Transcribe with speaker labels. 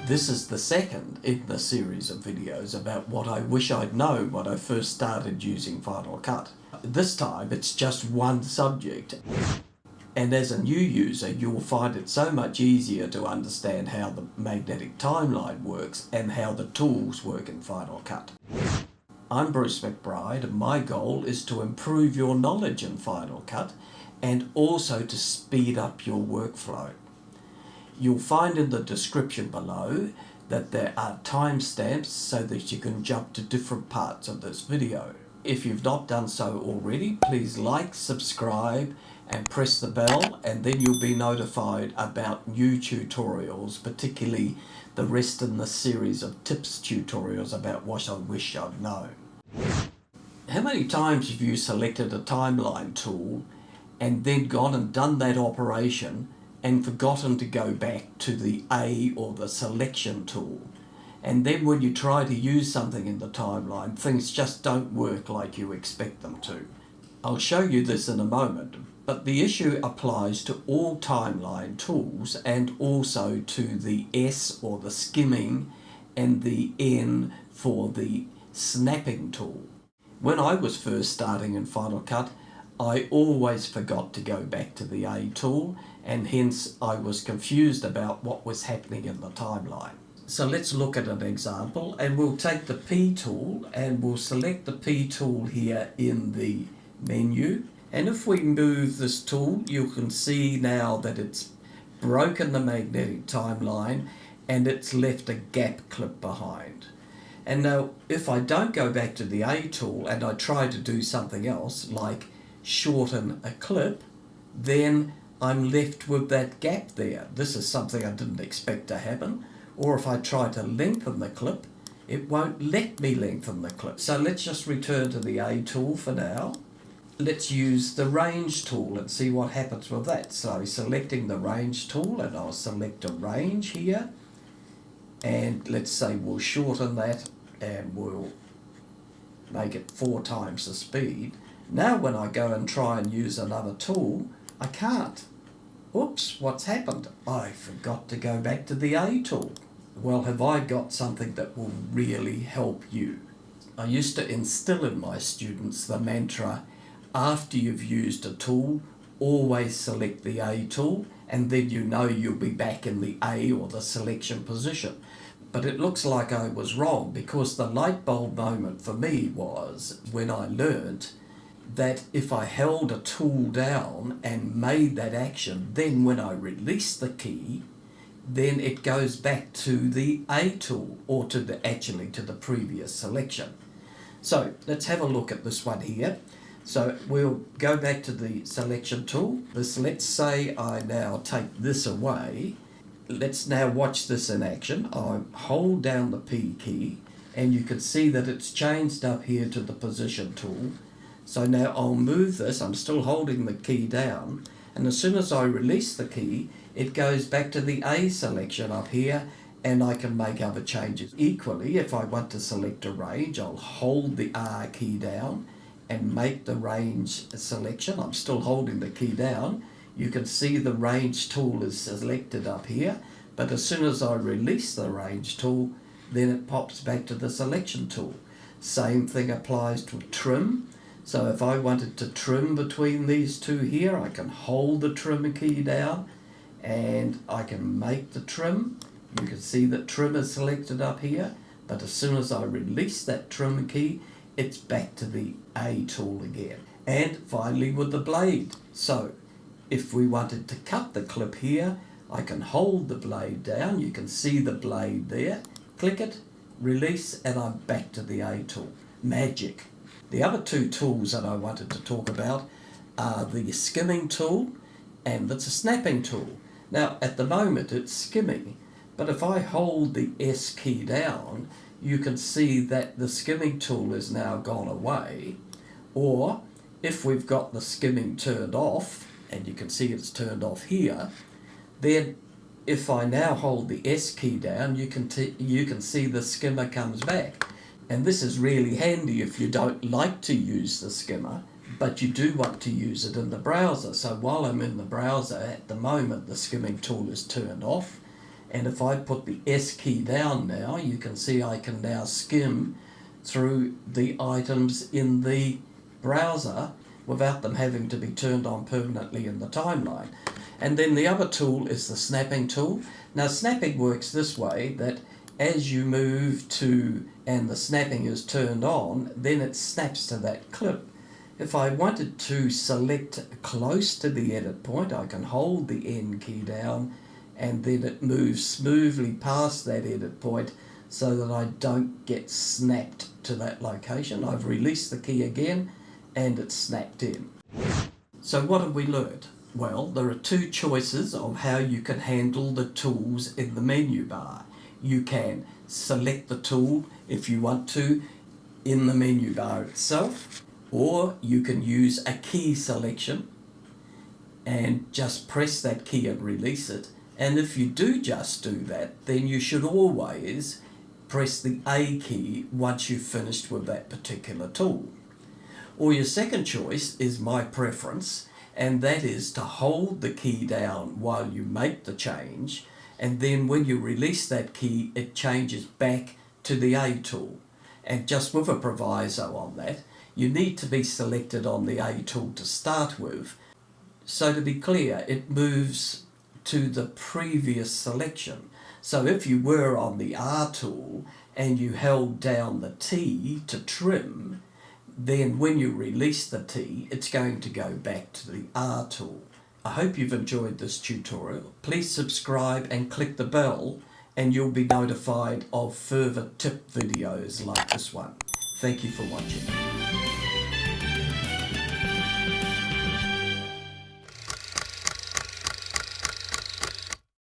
Speaker 1: This is the second in the series of videos about what I wish I'd known when I first started using Final Cut. This time it's just one subject, and as a new user you'll find it so much easier to understand how the magnetic timeline works and how the tools work in Final Cut. I'm Bruce Macbryde, and my goal is to improve your knowledge in Final Cut and also to speed up your workflow. You'll find in the description below that there are timestamps so that you can jump to different parts of this video. If you've not done so already, please like, subscribe and press the bell, and then you'll be notified about new tutorials, particularly the rest in the series of tips tutorials about what I wish I'd known. How many times have you selected a timeline tool and then gone and done that operation and forgotten to go back to the A or the selection tool? And then when you try to use something in the timeline, things just don't work like you expect them to. I'll show you this in a moment, but the issue applies to all timeline tools and also to the S or the skimming and the N for the snapping tool. When I was first starting in Final Cut, I always forgot to go back to the A tool, and hence I was confused about what was happening in the timeline. So let's look at an example, and we'll take the P tool and we'll select the P tool here in the menu. And if we move this tool, you can see now that it's broken the magnetic timeline and it's left a gap clip behind. And now if I don't go back to the A tool and I try to do something else like shorten a clip, then I'm left with that gap there. This is something I didn't expect to happen. Or if I try to lengthen the clip, it won't let me lengthen the clip. So let's just return to the A tool for now. Let's use the range tool and see what happens with that. So selecting the range tool, and I'll select a range here, and let's say we'll shorten that and we'll make it 4 times the speed. Now when I go and try and use another tool, I can't. Oops, what's happened? I forgot to go back to the A tool. Well, have I got something that will really help you? I used to instill in my students the mantra, after you've used a tool, always select the A tool, and then you know you'll be back in the A or the selection position. But it looks like I was wrong, because the light bulb moment for me was when I learnt that if I held a tool down and made that action, then when I release the key, then it goes back to the A tool, or to the previous selection. So let's have a look at this one here. So we'll go back to the selection tool. Let's say I now take this away. Let's now watch this in action. I hold down the P key and you can see that it's changed up here to the position tool. So now I'll move this, I'm still holding the key down, and as soon as I release the key, it goes back to the A selection up here, and I can make other changes. Equally, if I want to select a range, I'll hold the R key down and make the range selection. I'm still holding the key down. You can see the range tool is selected up here, but as soon as I release the range tool, then it pops back to the selection tool. Same thing applies to trim. So if I wanted to trim between these two here, I can hold the trim key down and I can make the trim. You can see that trim is selected up here, but as soon as I release that trim key, it's back to the A tool again. And finally with the blade. So if we wanted to cut the clip here, I can hold the blade down. You can see the blade there. Click it, release, and I'm back to the A tool. Magic. The other 2 tools that I wanted to talk about are the skimming tool and the snapping tool. Now at the moment it's skimming, but if I hold the S key down, you can see that the skimming tool is now gone away. Or if we've got the skimming turned off, and you can see it's turned off here, then if I now hold the S key down, you can see the skimmer comes back. And this is really handy if you don't like to use the skimmer, but you do want to use it in the browser. So while I'm in the browser at the moment, the skimming tool is turned off, And if I put the S key down now, you can see I can now skim through the items in the browser without them having to be turned on permanently in the timeline. And then the other tool is the snapping tool. Now snapping works this way, that as you move to and the snapping is turned on, then it snaps to that clip. If I wanted to select close to the edit point, I can hold the N key down and then it moves smoothly past that edit point so that I don't get snapped to that location. I've released the key again and it's snapped in. So what have we learned? Well, there are two choices of how you can handle the tools in the menu bar. You can select the tool if you want to in the menu bar itself, or you can use a key selection and just press that key and release it. And if you do just do that, then you should always press the A key once you've finished with that particular tool. Or your second choice is my preference, and that is to hold the key down while you make the change, and then when you release that key, it changes back to the A tool. And just with a proviso on that, you need to be selected on the A tool to start with. So to be clear, it moves to the previous selection. So if you were on the R tool and you held down the T to trim, then when you release the T, it's going to go back to the R tool. I hope you've enjoyed this tutorial. Please subscribe and click the bell and you'll be notified of further tip videos like this one. Thank you for watching.